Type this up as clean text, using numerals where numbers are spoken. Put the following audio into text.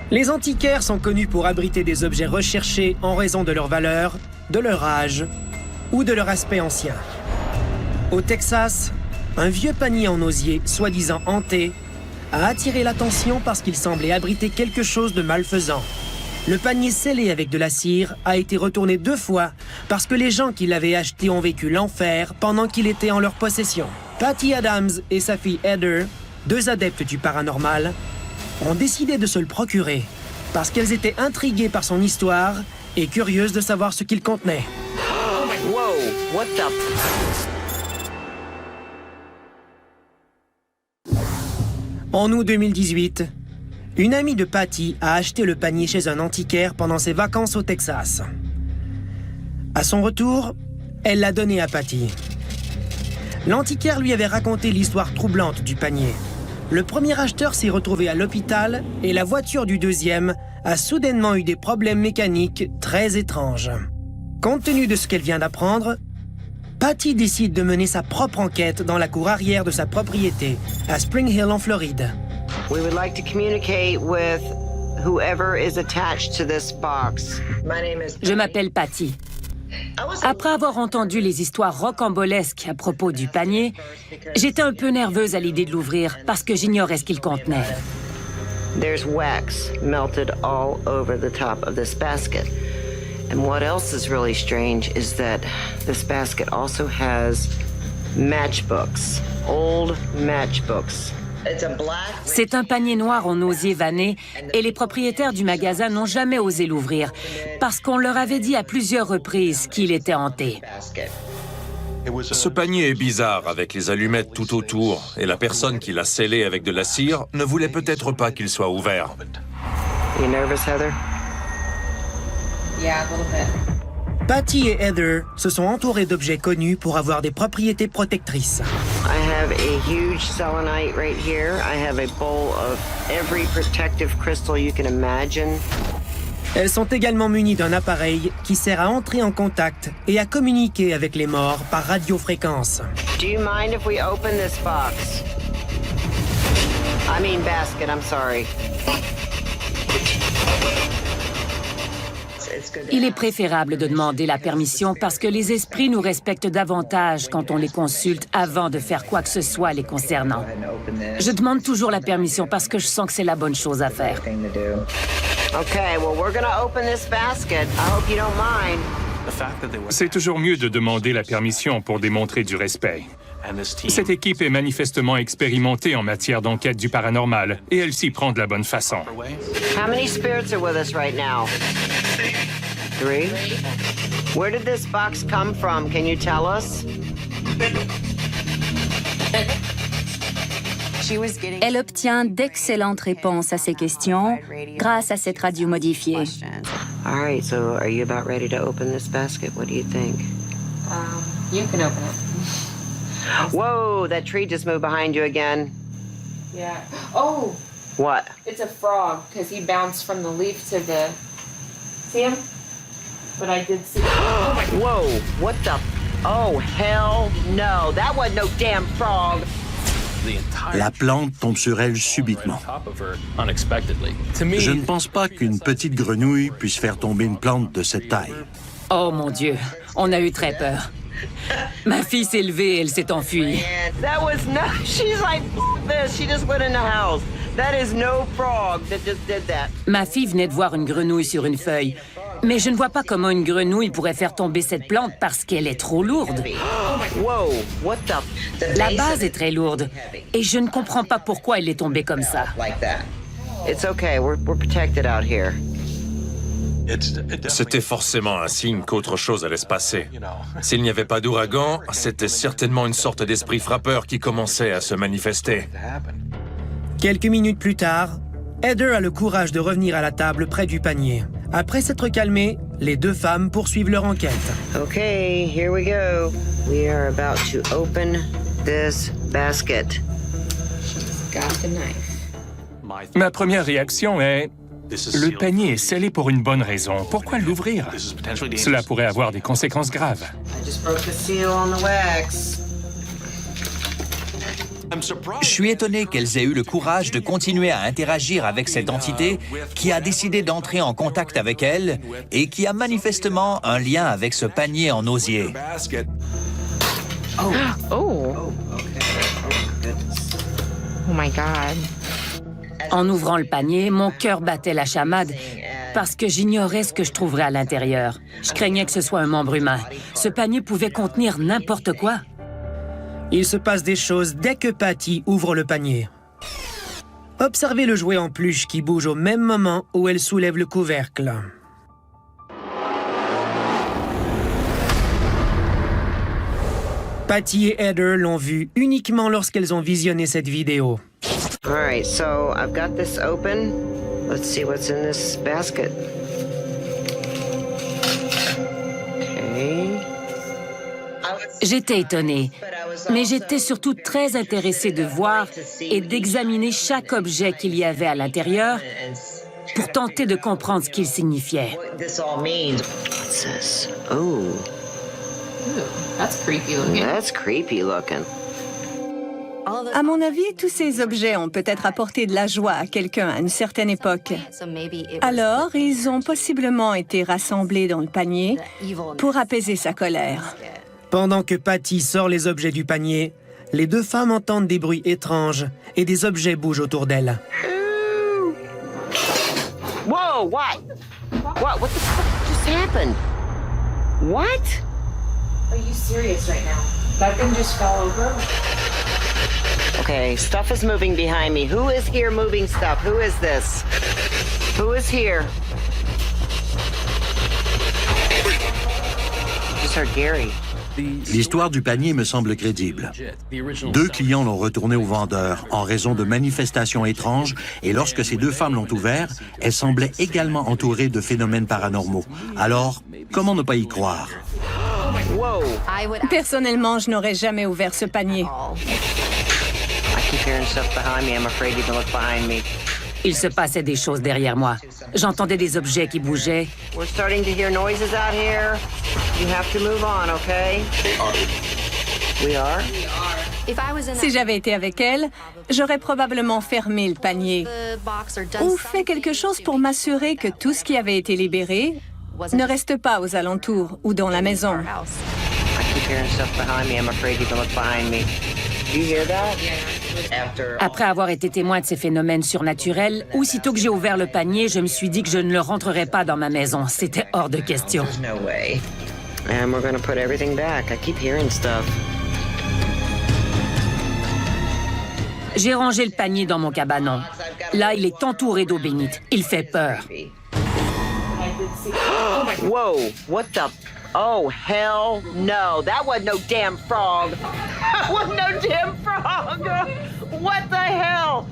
Les antiquaires sont connus pour abriter des objets recherchés en raison de leur valeur, de leur âge ou de leur aspect ancien. Au Texas, un vieux panier en osier, soi-disant hanté, a attiré l'attention parce qu'il semblait abriter quelque chose de malfaisant. Le panier scellé avec de la cire a été retourné 2 fois parce que les gens qui l'avaient acheté ont vécu l'enfer pendant qu'il était en leur possession. Patty Adams et sa fille Heather, 2 adeptes du paranormal, ont décidé de se le procurer parce qu'elles étaient intriguées par son histoire et curieuses de savoir ce qu'il contenait. Whoa, what the... En août 2018, une amie de Patty a acheté le panier chez un antiquaire pendant ses vacances au Texas. À son retour, elle l'a donné à Patty. L'antiquaire lui avait raconté l'histoire troublante du panier. Le premier acheteur s'est retrouvé à l'hôpital et la voiture du deuxième a soudainement eu des problèmes mécaniques très étranges. Compte tenu de ce qu'elle vient d'apprendre, Patty décide de mener sa propre enquête dans la cour arrière de sa propriété, à Spring Hill en Floride. We would like to communicate with whoever is attached to this box. Je m'appelle Patty. Après avoir entendu les histoires rocambolesques à propos du panier, j'étais un peu nerveuse à l'idée de l'ouvrir parce que j'ignorais ce qu'il contenait. There's wax melted all over the top of this basket. And what else is really strange is that this basket also has matchbooks, old matchbooks. C'est un panier noir en osier vanné et les propriétaires du magasin n'ont jamais osé l'ouvrir parce qu'on leur avait dit à plusieurs reprises qu'il était hanté. Ce panier est bizarre avec les allumettes tout autour et la personne qui l'a scellé avec de la cire ne voulait peut-être pas qu'il soit ouvert. You nervous, Heather? Yeah, a little bit. Patty et Heather se sont entourés d'objets connus pour avoir des propriétés protectrices. I have a huge selenite right here. I have a bowl of every protective crystal you can imagine. Elles sont également munies d'un appareil qui sert à entrer en contact et à communiquer avec les morts par radiofréquence. Do you mind if we open this box? I mean basket, I'm sorry. Il est préférable de demander la permission parce que les esprits nous respectent davantage quand on les consulte avant de faire quoi que ce soit les concernant. Je demande toujours la permission parce que je sens que c'est la bonne chose à faire. Okay, well, we're gonna open this basket. I hope you don't mind. C'est toujours mieux de demander la permission pour démontrer du respect. Cette équipe est manifestement expérimentée en matière d'enquête du paranormal et elle s'y prend de la bonne façon. How many spirits are with us right now? 3? Where did this box come from? Can you tell us? Elle obtient d'excellentes réponses à ces questions grâce à cette radio modifiée. All right, so are you about ready to open this basket? What do you think? You can open it. Whoa, that tree just moved behind you again. Yeah. Oh, What? it's a frog because he bounced from the leaf to the. See him? But I did see. Oh my God. Whoa, what the? Oh, hell no. That wasn't no damn frog. La plante tombe sur elle subitement. Je ne pense pas qu'une petite grenouille puisse faire tomber une plante de cette taille. Oh mon Dieu, on a eu très peur. Ma fille s'est levée et elle s'est enfuie. That was no. She's like, F this. She just went in the house. That is no frog that just did that. Ma fille venait de voir une grenouille sur une feuille. Mais je ne vois pas comment une grenouille pourrait faire tomber cette plante parce qu'elle est trop lourde. Whoa, what the? La base est très lourde et je ne comprends pas pourquoi elle est tombée comme ça. It's okay. We're protected out here. C'était forcément un signe qu'autre chose allait se passer. S'il n'y avait pas d'ouragan, c'était certainement une sorte d'esprit frappeur qui commençait à se manifester. Quelques minutes plus tard, Heather a le courage de revenir à la table près du panier. Après s'être calmée, les 2 femmes poursuivent leur enquête. Okay, here we go. We are about to open this basket. Got the knife. Ma première réaction est... Le panier est scellé pour une bonne raison. Pourquoi l'ouvrir? Cela pourrait avoir des conséquences graves. I just broke the seal on the wax. Je suis étonné qu'elles aient eu le courage de continuer à interagir avec cette entité qui a décidé d'entrer en contact avec elles et qui a manifestement un lien avec ce panier en osier. Oh. Oh my God. En ouvrant le panier, mon cœur battait la chamade parce que j'ignorais ce que je trouverais à l'intérieur. Je craignais que ce soit un membre humain. Ce panier pouvait contenir n'importe quoi. Il se passe des choses dès que Patty ouvre le panier. Observez le jouet en peluche qui bouge au même moment où elle soulève le couvercle. Patty et Heather l'ont vu uniquement lorsqu'elles ont visionné cette vidéo. All right, so I've got this open. Let's see what's in this basket. Okay. J'étais étonnée, mais j'étais surtout très intéressée de voir et d'examiner chaque objet qu'il y avait à l'intérieur pour tenter de comprendre ce qu'il signifiait. What's this? Oh, That's creepy looking. that's creepy looking. À mon avis, tous ces objets ont peut-être apporté de la joie à quelqu'un à une certaine époque. Alors, ils ont possiblement été rassemblés dans le panier pour apaiser sa colère. Pendant que Patty sort les objets du panier, les deux femmes entendent des bruits étranges et des objets bougent autour d'elles. Whoa, what? What the fuck just happened? What? Are you serious right now? That thing just fell over? Okay, stuff is moving behind me. Who is here moving stuff? Who is this? Who is here? Just heard Gary. L'histoire du panier me semble crédible. 2 clients l'ont retourné au vendeur en raison de manifestations étranges et lorsque ces 2 femmes l'ont ouvert, elles semblaient également entourées de phénomènes paranormaux. Alors, comment ne pas y croire? Whoa. Personnellement, je n'aurais jamais ouvert ce panier. I keep hearing stuff behind me. I'm afraid to even look behind me. Il se passait des choses derrière moi. J'entendais des objets qui bougeaient. We're starting to hear noises out here. You have to move on, okay? We are? Si j'avais été avec elle, j'aurais probablement fermé le panier ou fait quelque chose pour m'assurer que tout ce qui avait été libéré ne reste pas aux alentours ou dans la maison. I keep hearing stuff behind me. I'm afraid to even look behind me. Do you hear that? Après avoir été témoin de ces phénomènes surnaturels, aussitôt que j'ai ouvert le panier, je me suis dit que je ne le rentrerais pas dans ma maison. C'était hors de question. No way. And we're gonna put everything back. I keep hearing stuff. J'ai rangé le panier dans mon cabanon. Là, il est entouré d'eau bénite. Il fait peur. Whoa, what the? Oh, hell no. That wasn't no damn frog. That wasn't no damn frog. What the hell?